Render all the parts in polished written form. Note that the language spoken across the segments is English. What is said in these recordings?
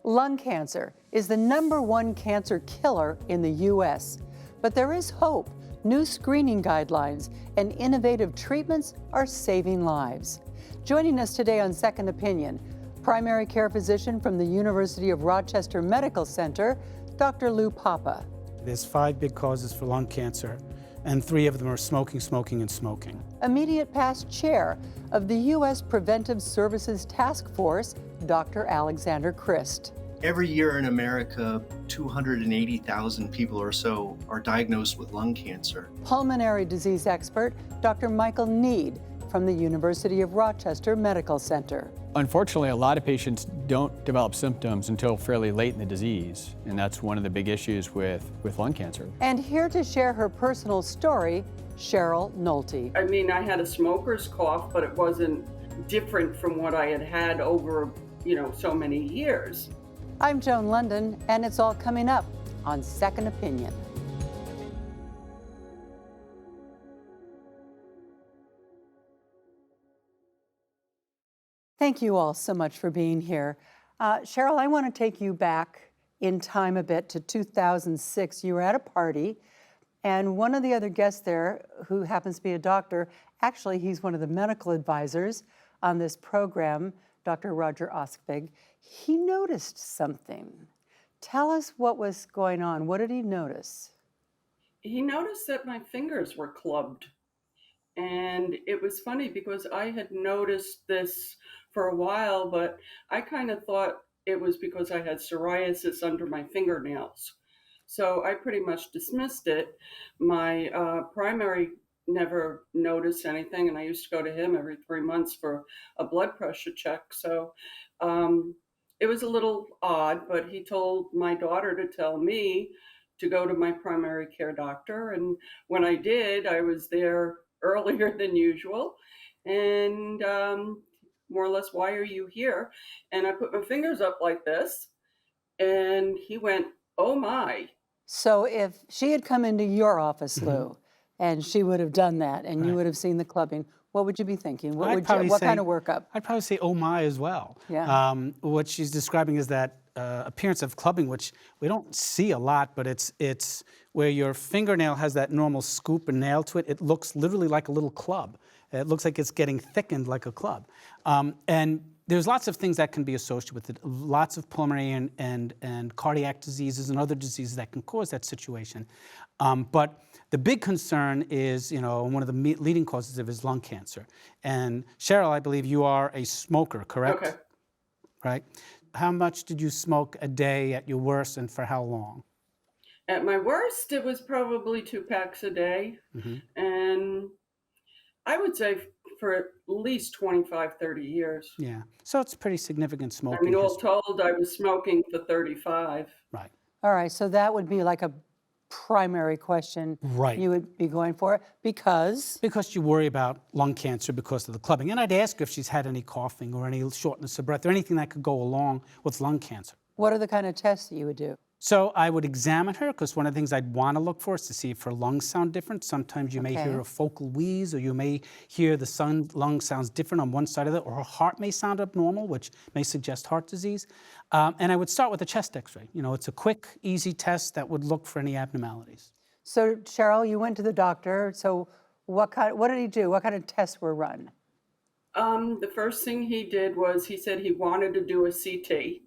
Lung cancer is the #1 cancer killer in the U.S., but there is hope. New screening guidelines and innovative treatments are saving lives. Joining us today on Second Opinion, primary care physician from the University of Rochester Medical Center, Dr. Lou Papa. There's 5 big causes for lung cancer, and 3 of them are smoking, smoking, and smoking. Immediate past chair of the U.S. Preventive Services Task Force, Dr. Alexander Christ. Every year in America, 280,000 people or so are diagnosed with lung cancer. Pulmonary disease expert, Dr. Michael Need from the University of Rochester Medical Center. Unfortunately, a lot of patients don't develop symptoms until fairly late in the disease, and that's one of the big issues with lung cancer. And here to share her personal story, Cheryl Nolte. I mean, I had a smoker's cough, but it wasn't different from what I had had over, so many years. I'm Joan London, and it's all coming up on Second Opinion. Thank you all so much for being here. Cheryl, I want to take you back in time a bit to 2006. You were at a party, and one of the other guests there, who happens to be a doctor, actually he's one of the medical advisors on this program, Dr. Roger Oskbig, he noticed something. Tell us what was going on. What did he notice? He noticed that my fingers were clubbed. And it was funny because I had noticed this for a while, but I kind of thought it was because I had psoriasis under my fingernails. So I pretty much dismissed it. My primary never noticed anything, and I used to go to him every 3 months for a blood pressure check. So it was a little odd, but he told my daughter to tell me to go to my primary care doctor. And when I did, I was there earlier than usual. And more or less, why are you here? And I put my fingers up like this, and he went, oh my. So if she had come into your office, Lou, and she would have done that, and you would have seen the clubbing, what would you be thinking? What kind of workup? I'd probably say, oh my, as well. Yeah. What she's describing is that appearance of clubbing, which we don't see a lot, but it's where your fingernail has that normal scoop and nail to it. It looks literally like a little club. It looks like it's getting thickened like a club. And there's lots of things that can be associated with it. Lots of pulmonary and cardiac diseases and other diseases that can cause that situation. But the big concern is, one of the leading causes of is lung cancer. And Cheryl, I believe you are a smoker, correct? Okay. Right. How much did you smoke a day at your worst, and for how long? At my worst, it was probably 2 packs a day. And I would say for at least 25, 30 years. Yeah. So it's pretty significant smoking. I mean, all history. told, I was smoking for 35. Right. All right, so that would be like a primary question Right. you would be going for, because Because you worry about lung cancer because of the clubbing. And I'd ask her if she's had any coughing or any shortness of breath or anything that could go along with lung cancer. what are the kind of tests that you would do? So I would examine her, because one of the things I'd want to look for is to see if her lungs sound different. Sometimes you may hear a focal wheeze, or you may hear the lung sounds different on one side of it, or her heart may sound abnormal, which may suggest heart disease. And I would start with a chest x-ray. It's a quick, easy test that would look for any abnormalities. So Cheryl, you went to the doctor. So what did he do? What kind of tests were run? The first thing he did was he said he wanted to do a CT.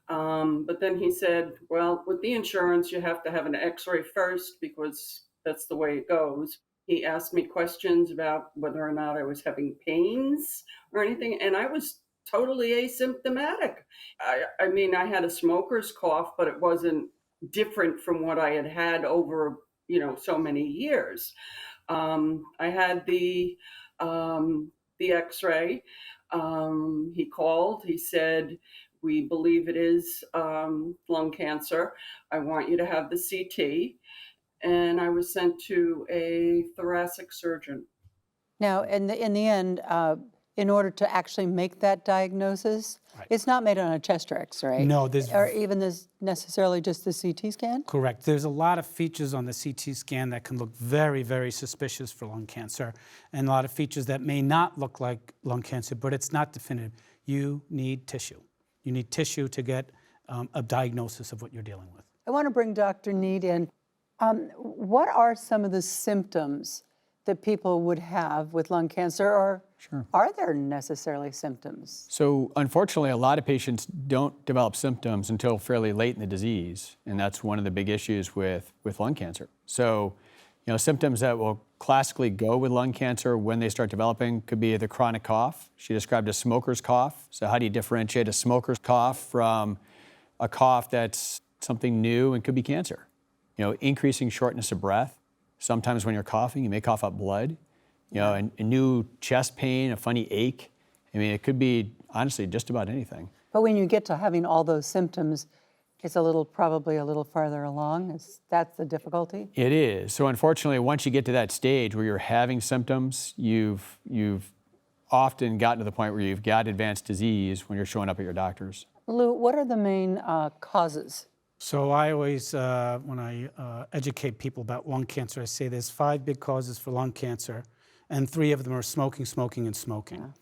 But then he said, well, with the insurance, you have to have an x-ray first because that's the way it goes. He asked me questions about whether or not I was having pains or anything, and I was totally asymptomatic. I mean, I had a smoker's cough, but it wasn't different from what I had had over, so many years. I had the x-ray. He called, he said, we believe it is lung cancer. I want you to have the CT. And I was sent to a thoracic surgeon. Now, in the end, in order to actually make that diagnosis, it's not made on a chest X-ray. No, or even necessarily just the CT scan? Correct. There's a lot of features on the CT scan that can look very, very suspicious for lung cancer, and a lot of features that may not look like lung cancer, but it's not definitive. You need tissue. You need tissue to get a diagnosis of what you're dealing with. I want to bring Dr. Need in. What are some of the symptoms that people would have with lung cancer, or are there necessarily symptoms? So unfortunately, a lot of patients don't develop symptoms until fairly late in the disease, and that's one of the big issues with lung cancer. So, symptoms that will classically go with lung cancer when they start developing could be the chronic cough. She described a smoker's cough. So how do you differentiate a smoker's cough from a cough that's something new and could be cancer? Increasing shortness of breath. Sometimes when you're coughing, you may cough up blood. A new chest pain, a funny ache. I mean, it could be, honestly, just about anything. But when you get to having all those symptoms, it's probably a little farther along. That's the difficulty? It is. So unfortunately, once you get to that stage where you're having symptoms, you've often gotten to the point where you've got advanced disease when you're showing up at your doctor's. Lou, what are the main causes? So I always, when I educate people about lung cancer, I say there's 5 big causes for lung cancer, and 3 of them are smoking, smoking, and smoking.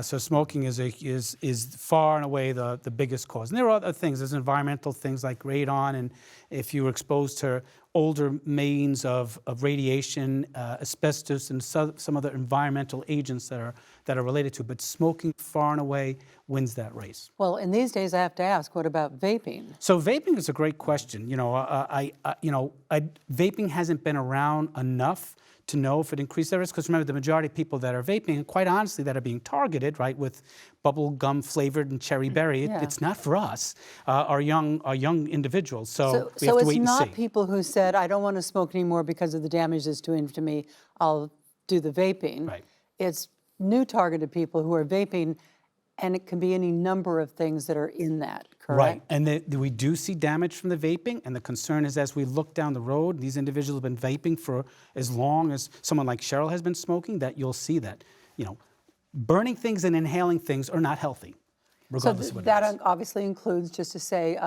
So smoking is far and away the biggest cause. And there are other things. There's environmental things like radon, and if you were exposed to older means of radiation, asbestos, and some other environmental agents that are related to. But smoking far and away wins that race. Well, in these days, I have to ask, what about vaping? So vaping is a great question. Vaping hasn't been around enough to know if it increased their risk, because remember, the majority of people that are vaping, and quite honestly, that are being targeted, right, with bubble gum flavored and cherry berry, it's not for us, are young individuals. So we have to wait and see. So it's not people who said, I don't want to smoke anymore because of the damage it's doing to me, I'll do the vaping. Right. It's new targeted people who are vaping, and it can be any number of things that are in that, correct? Right, and we do see damage from the vaping, and the concern is as we look down the road, these individuals have been vaping for as long as someone like Cheryl has been smoking, that you'll see that, burning things and inhaling things are not healthy, regardless of what it is. That obviously includes, just to say,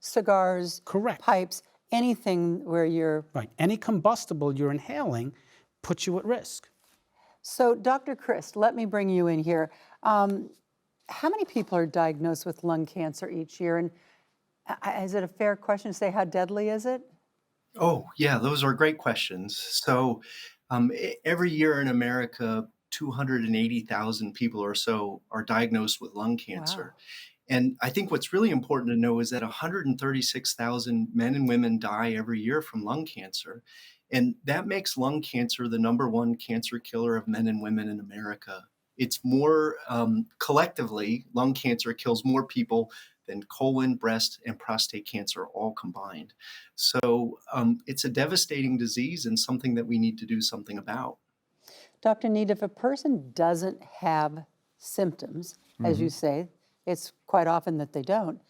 cigars, Correct. pipes, anything where you're... Right, any combustible you're inhaling puts you at risk. So, Dr. Christ, let me bring you in here. How many people are diagnosed with lung cancer each year? And is it a fair question to say how deadly is it? Oh, yeah, those are great questions. So every year in America, 280,000 people or so are diagnosed with lung cancer. Wow. And I think what's really important to know is that 136,000 men and women die every year from lung cancer. And that makes lung cancer the #1 cancer killer of men and women in America. It's more, collectively, lung cancer kills more people than colon, breast, and prostate cancer all combined. So it's a devastating disease and something that we need to do something about. Dr. Need, if a person doesn't have symptoms, as you say, it's quite often that they don't,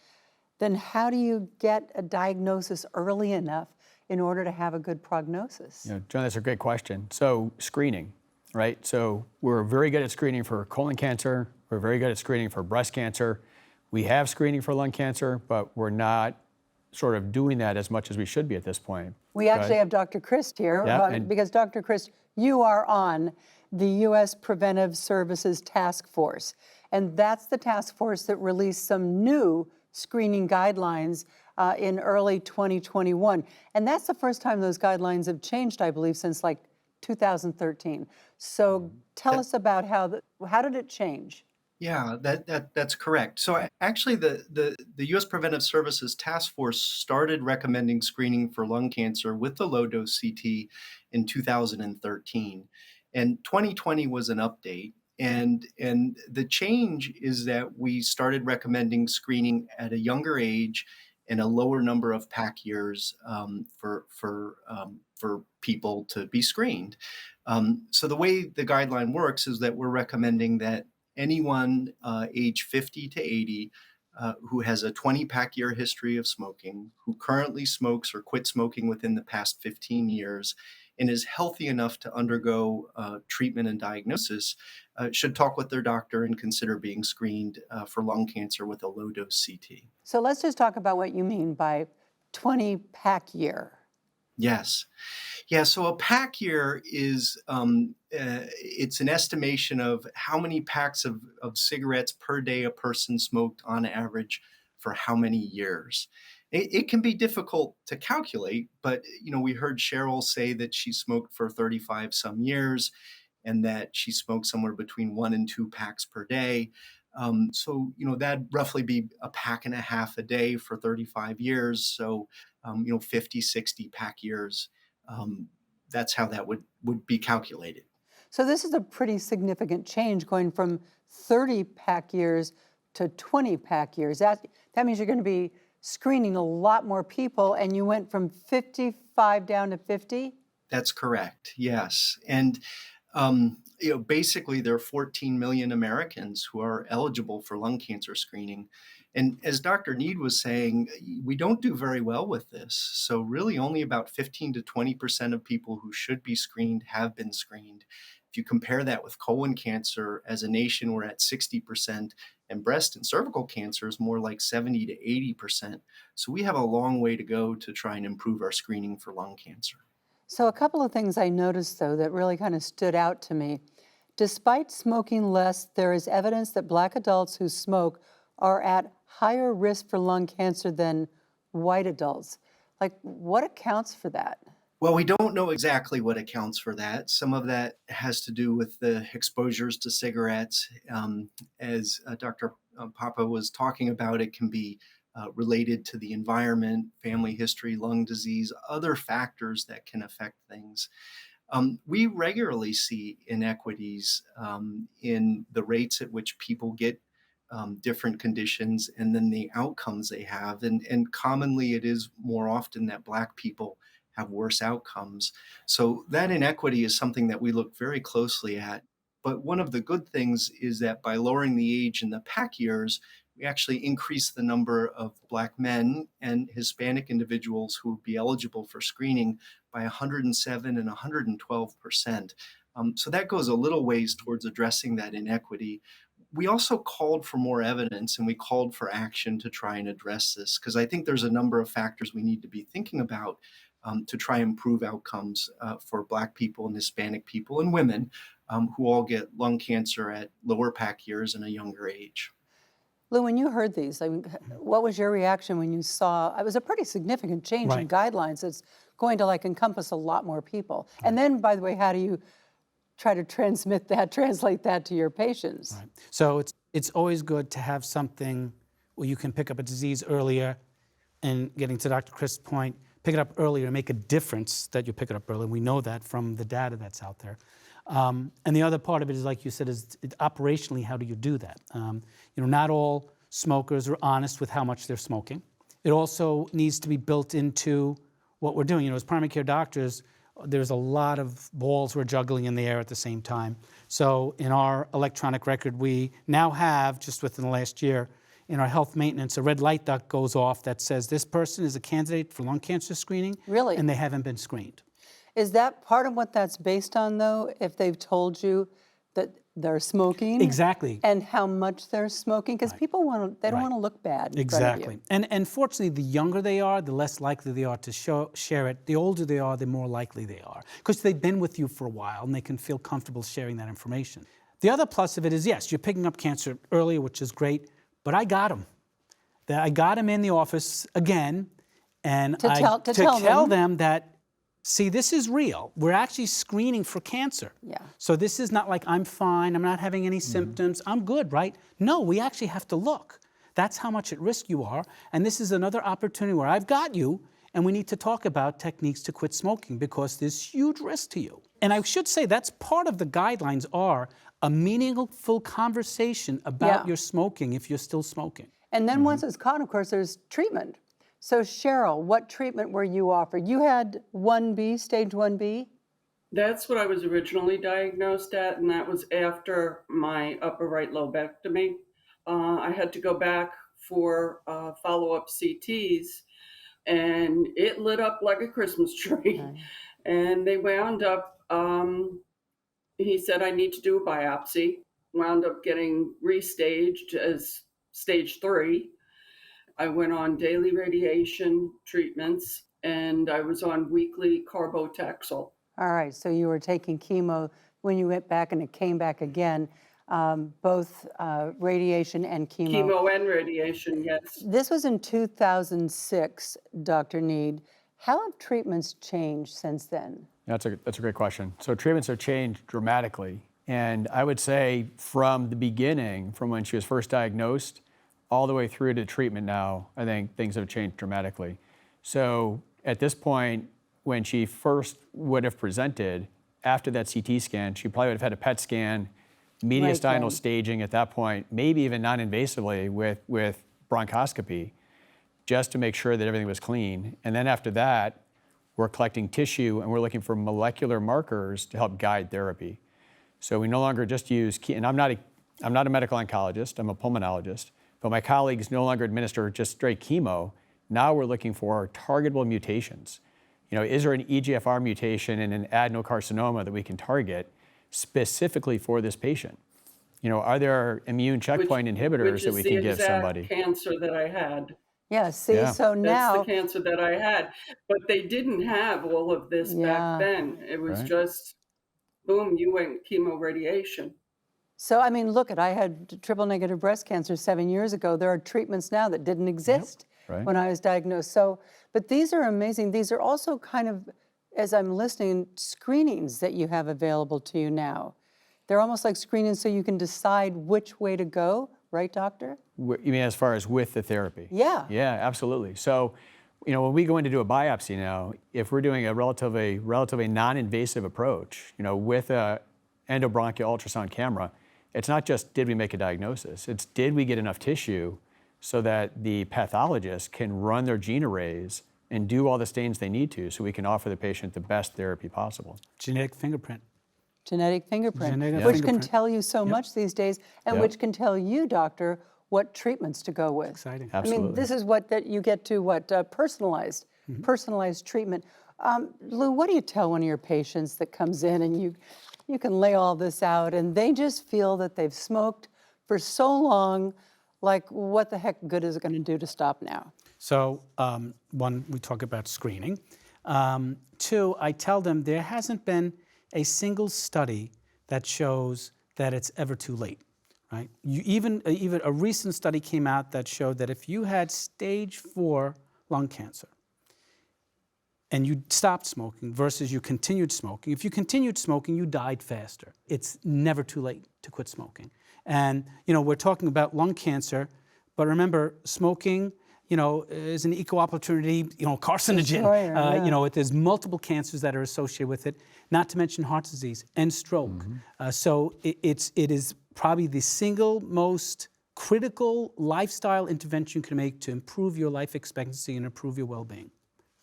then how do you get a diagnosis early enough in order to have a good prognosis? John, that's a great question. So screening, right? So we're very good at screening for colon cancer. We're very good at screening for breast cancer. We have screening for lung cancer, but we're not sort of doing that as much as we should be at this point. We actually have Dr. Christ here, Yeah, because Dr. Christ, you are on the U.S. Preventive Services Task Force, and that's the task force that released some new screening guidelines in early 2021. And that's the first time those guidelines have changed, I believe, since like 2013. So tell us about how did it change? Yeah, that's correct. So actually, the U.S. Preventive Services Task Force started recommending screening for lung cancer with the low-dose CT in 2013, and 2020 was an update. And the change is that we started recommending screening at a younger age and a lower number of PAC years for people to be screened. So the way the guideline works is that we're recommending that anyone age 50 to 80 who has a 20 PAC year history of smoking, who currently smokes or quit smoking within the past 15 years, and is healthy enough to undergo treatment and diagnosis, should talk with their doctor and consider being screened for lung cancer with a low-dose CT. So let's just talk about what you mean by 20 PAC year. Yes. Yeah, so a PAC year is, it's an estimation of how many packs of cigarettes per day a person smoked on average for how many years. It can be difficult to calculate, but we heard Cheryl say that she smoked for 35 some years and that she smoked somewhere between 1 and 2 packs per day. So, that'd roughly be a pack and a half a day for 35 years. So, 50, 60 pack years. That's how that would be calculated. So this is a pretty significant change going from 30 pack years to 20 pack years. That means you're going to be screening a lot more people, and you went from 55 down to 50? That's correct. Yes. And basically, there are 14 million Americans who are eligible for lung cancer screening. And as Dr. Need was saying, we don't do very well with this. So really only about 15 to 20% of people who should be screened have been screened. If you compare that with colon cancer, as a nation, we're at 60%, and breast and cervical cancer is more like 70 to 80%. So we have a long way to go to try and improve our screening for lung cancer. So a couple of things I noticed, though, that really kind of stood out to me. Despite smoking less, there is evidence that Black adults who smoke are at higher risk for lung cancer than white adults. Like, what accounts for that? Well, we don't know exactly what accounts for that. Some of that has to do with the exposures to cigarettes. As Dr. Papa was talking about, it can be related to the environment, family history, lung disease, other factors that can affect things. We regularly see inequities in the rates at which people get different conditions and then the outcomes they have. And commonly, it is more often that Black people have worse outcomes. So that inequity is something that we look very closely at. But one of the good things is that by lowering the age in the pack years, we actually increase the number of Black men and Hispanic individuals who would be eligible for screening by 107 and 112%. So that goes a little ways towards addressing that inequity. We also called for more evidence and we called for action to try and address this, because I think there's a number of factors we need to be thinking about to try and improve outcomes for Black people and Hispanic people and women who all get lung cancer at lower pack years and a younger age. Lou, when you heard these, what was your reaction when you saw, it was a pretty significant change in guidelines. It's going to encompass a lot more people. And then, by the way, how do you try to translate that to your patients? Right. So it's always good to have something where you can pick up a disease earlier, and getting to Dr. Chris' point, pick it up earlier and make a difference that you pick it up early. We know that from the data that's out there. And the other part of it is, like you said, is operationally, how do you do that? Not all smokers are honest with how much they're smoking. It also needs to be built into what we're doing. As primary care doctors, there's a lot of balls we're juggling in the air at the same time. So in our electronic record, we now have, just within the last year, in our health maintenance, a red light duck goes off that says this person is a candidate for lung cancer screening. Really? And they haven't been screened. Is that part of what that's based on, though, if they've told you that they're smoking? Exactly. And how much they're smoking? Because people they don't want to look bad in front of you. And fortunately, the younger they are, the less likely they are to share it. The older they are, the more likely they are, because they've been with you for a while and they can feel comfortable sharing that information. The other plus of it is, yes, you're picking up cancer earlier, which is great, but I got them. I got them in the office again, and to tell them that, see, this is real. We're actually screening for cancer. Yeah. So this is not like I'm fine, I'm not having any symptoms, I'm good, right? No, we actually have to look. That's how much at risk you are. And this is another opportunity where I've got you, and we need to talk about techniques to quit smoking, because there's huge risk to you. And I should say that's part of the guidelines, are a meaningful conversation about your smoking if you're still smoking. And then once it's caught, of course, there's treatment. So Cheryl, what treatment were you offered? You had 1B, stage 1B? That's what I was originally diagnosed at, and that was after my upper right lobectomy. I had to go back for follow-up CTs, and it lit up like a Christmas tree. Okay. And they wound up, he said I need to do a biopsy, wound up getting restaged as stage 3. I went on daily radiation treatments, and I was on weekly carbotaxol. All right, so you were taking chemo when you went back and it came back again. both radiation and chemo. Chemo and radiation, yes. This was in 2006, Dr. Need. How have treatments changed since then? That's a great question. So treatments have changed dramatically. And I would say from the beginning, from when she was first diagnosed, all the way through to treatment now, I think things have changed dramatically. So at this point, when she first would have presented, after that CT scan, she probably would have had a PET scan, mediastinal Right. staging at that point, maybe even non-invasively with bronchoscopy, just to make sure that everything was clean. And then after that, we're collecting tissue and we're looking for molecular markers to help guide therapy. So we no longer just use, and I'm not a medical oncologist, I'm a pulmonologist, but my colleagues no longer administer just straight chemo. Now we're looking for targetable mutations. Is there an EGFR mutation in an adenocarcinoma that we can target specifically for this patient? Are there immune checkpoint inhibitors that we can give somebody? Which is the exact cancer that I had. Yeah, see, Yeah. so That's now, the cancer that I had. But they didn't have all of this Yeah. back then. It was Right. just, boom, you went chemo radiation. so I mean, look, I had triple negative breast cancer 7 years ago. There are treatments now that didn't exist Right. when I was diagnosed. So, but these are amazing. These are also kind of, as I'm listening, screenings that you have available to you now. They're almost like screenings so you can decide which way to go, right, doctor? You mean as far as with the therapy? Yeah. Yeah, absolutely. So, when we go in to do a biopsy now, if we're doing a relatively non-invasive approach, with a endobronchial ultrasound camera, it's not just did we make a diagnosis, it's did we get enough tissue so that the pathologist can run their gene arrays and do all the stains they need to so we can offer the patient the best therapy possible. Genetic fingerprint. Genetic fingerprint, Genetic which can fingerprint. tell you so much these days, and Yep. which can tell you, doctor, what treatments to go with. Exciting. I Absolutely. mean, this is that you get to personalized treatment. Lou, what do you tell one of your patients that comes in and you can lay all this out and they just feel that they've smoked for so long, like what the heck good is it going to do to stop now? So, one, we talk about screening. Two, I tell them there hasn't been a single study that shows that it's ever too late, right? Even a recent study came out that showed that if you had stage 4 lung cancer and you stopped smoking versus you continued smoking, if you continued smoking, you died faster. It's never too late to quit smoking. And, we're talking about lung cancer, but remember, smoking, is an equal opportunity, carcinogen. Destroyer, yeah. There's multiple cancers that are associated with it, not to mention heart disease and stroke. So it is probably the single most critical lifestyle intervention you can make to improve your life expectancy and improve your well-being.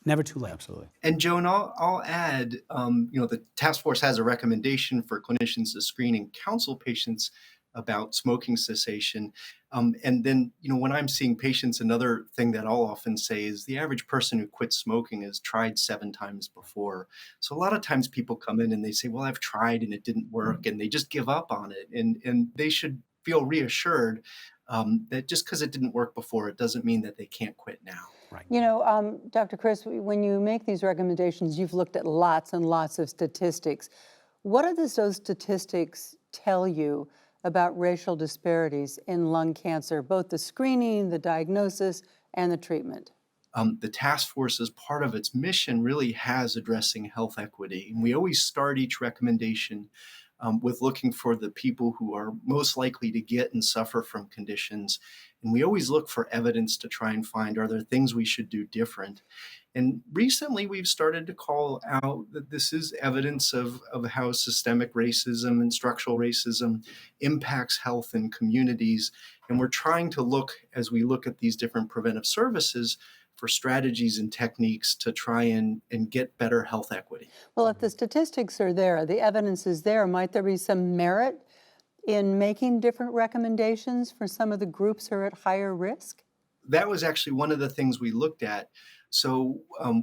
Never too late. Absolutely. And Joan, I'll add, the task force has a recommendation for clinicians to screen and counsel patients about smoking cessation. And then, when I'm seeing patients, another thing that I'll often say is the average person who quits smoking has tried 7 times before. So a lot of times people come in and they say, well, I've tried and it didn't work, and they just give up on it. And they should feel reassured that just because it didn't work before, it doesn't mean that they can't quit now. Dr. Chris, when you make these recommendations, you've looked at lots and lots of statistics. What does those statistics tell you about racial disparities in lung cancer, both the screening, the diagnosis, and the treatment? The task force, as part of its mission, really has addressing health equity. And we always start each recommendation with looking for the people who are most likely to get and suffer from conditions. And we always look for evidence to try and find, are there things we should do different? And recently we've started to call out that this is evidence of how systemic racism and structural racism impacts health in communities. And we're trying to look, as we look at these different preventive services, for strategies and techniques to try and get better health equity. Well, if the statistics are there, the evidence is there, might there be some merit in making different recommendations for some of the groups who are at higher risk? That was actually one of the things we looked at. So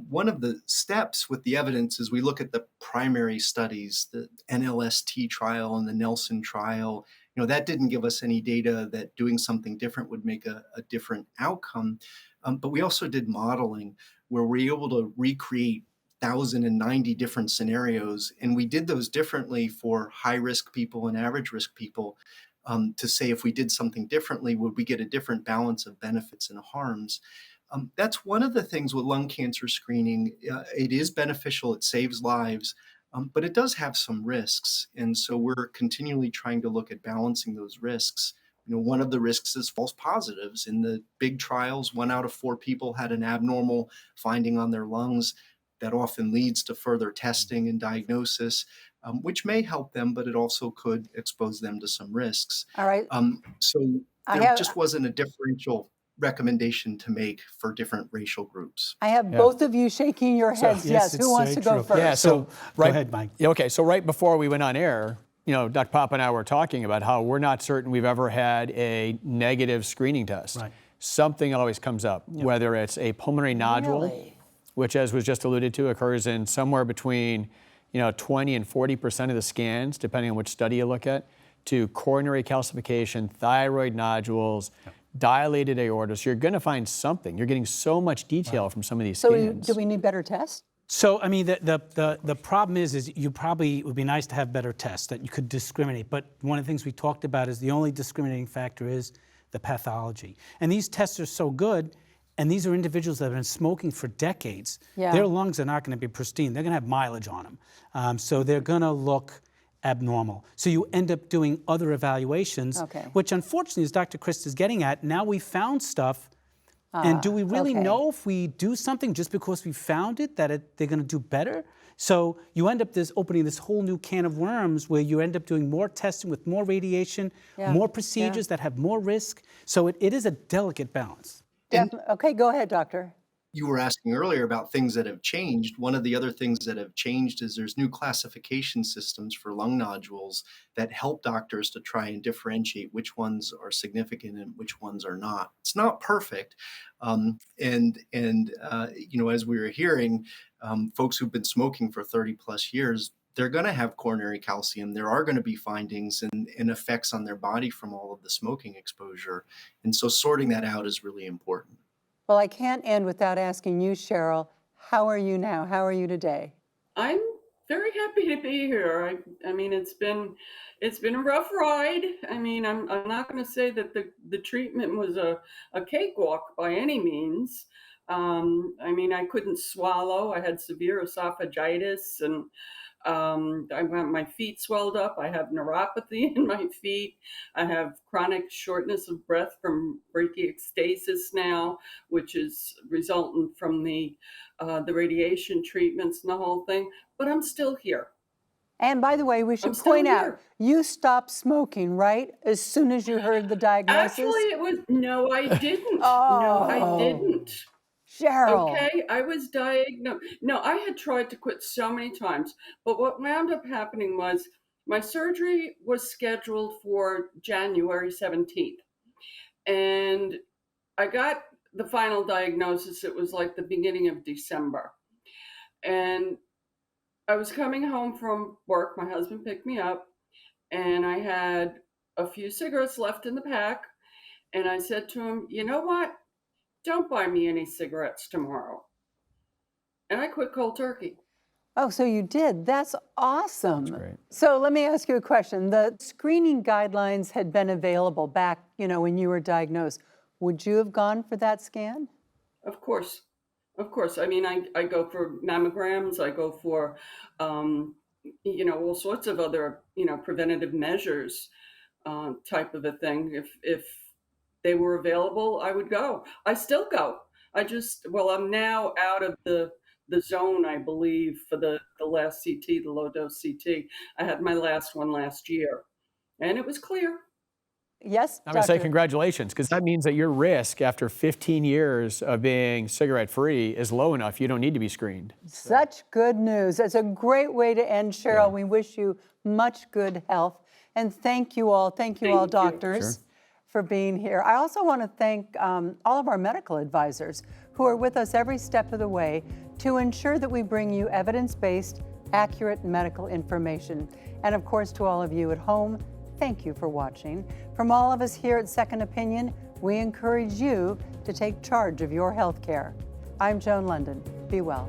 one of the steps with the evidence is we look at the primary studies, the NLST trial and the Nelson trial. That didn't give us any data that doing something different would make a different outcome. But we also did modeling where we were able to recreate 1,090 different scenarios. And we did those differently for high risk people and average risk people. to say if we did something differently, would we get a different balance of benefits and harms? That's one of the things with lung cancer screening. It is beneficial, it saves lives, but it does have some risks. And so we're continually trying to look at balancing those risks. One of the risks is false positives. In the big trials, 1 out of 4 people had an abnormal finding on their lungs. That often leads to further testing and diagnosis, which may help them, but it also could expose them to some risks. All right. So there just wasn't a differential recommendation to make for different racial groups. I have both of you shaking your heads. Yes. it's Who wants to very go true. first? Yeah, so Go ahead, Mike. Yeah, okay, so right before we went on air, Dr. Papa and I were talking about how we're not certain we've ever had a negative screening test. Right. Something always comes up, whether it's a pulmonary nodule, Really? which, as was just alluded to, occurs in somewhere between 20 and 40% of the scans, depending on which study you look at, to coronary calcification, thyroid nodules, dilated aorta. So you're going to find something. You're getting so much detail from some of these So scans. do we need better tests? So, I mean, the problem is you probably, it would be nice to have better tests that you could discriminate. But one of the things we talked about is the only discriminating factor is the pathology. And these tests are so good, and these are individuals that have been smoking for decades. Yeah. Their lungs are not going to be pristine. They're going to have mileage on them. So they're going to look abnormal. So you end up doing other evaluations, which unfortunately, as Dr. Christ is getting at, now we found stuff. And do we really know if we do something just because we found it, that they're going to do better? So you end up opening this whole new can of worms where you end up doing more testing with more radiation, more procedures that have more risk. So it is a delicate balance. Okay, go ahead, doctor. You were asking earlier about things that have changed. One of the other things that have changed is there's new classification systems for lung nodules that help doctors to try and differentiate which ones are significant and which ones are not. It's not perfect. As we were hearing, folks who've been smoking for 30 plus years, they're going to have coronary calcium. There are going to be findings and effects on their body from all of the smoking exposure. And so sorting that out is really important. Well, I can't end without asking you, Cheryl, how are you now? How are you today? I'm very happy to be here. I mean, it's been a rough ride. I mean, I'm not going to say that the treatment was a cakewalk by any means. I mean, I couldn't swallow. I had severe esophagitis, and my feet swelled up. I have neuropathy in my feet. I have chronic shortness of breath from bronchiectasis now, which is resultant from the radiation treatments and the whole thing. But I'm still here. And by the way, we should point out, you stopped smoking, right? As soon as you heard the diagnosis? Actually, no, I didn't. No, I didn't. Cheryl. Okay, I was diagnosed. No, I had tried to quit so many times, but what wound up happening was my surgery was scheduled for January 17th. And I got the final diagnosis, it was like the beginning of December. And I was coming home from work, my husband picked me up, and I had a few cigarettes left in the pack. And I said to him, you know what? Don't buy me any cigarettes tomorrow. And I quit cold turkey. Oh, so you did. That's awesome. That's great. So let me ask you a question. The screening guidelines had been available back, when you were diagnosed. Would you have gone for that scan? Of course. Of course. I mean, I go for mammograms. I go for, all sorts of other, preventative measures type of a thing. If they were available, I would go. I still go. I'm now out of the zone, I believe, for the last CT, the low dose CT. I had my last one last year, and it was clear. Yes, I'm going to say Doctor? congratulations, because that means that your risk after 15 years of being cigarette-free is low enough. You don't need to be screened. Such good news. That's a great way to end, Cheryl. We wish you much good health. And thank you all. Thank you all, doctors, for being here. I also want to thank all of our medical advisors who are with us every step of the way to ensure that we bring you evidence-based, accurate medical information. And of course, to all of you at home, thank you for watching. From all of us here at Second Opinion, we encourage you to take charge of your health care. I'm Joan London. Be well.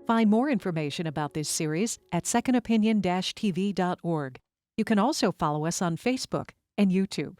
Find more information about this series at secondopinion-tv.org. You can also follow us on Facebook and YouTube.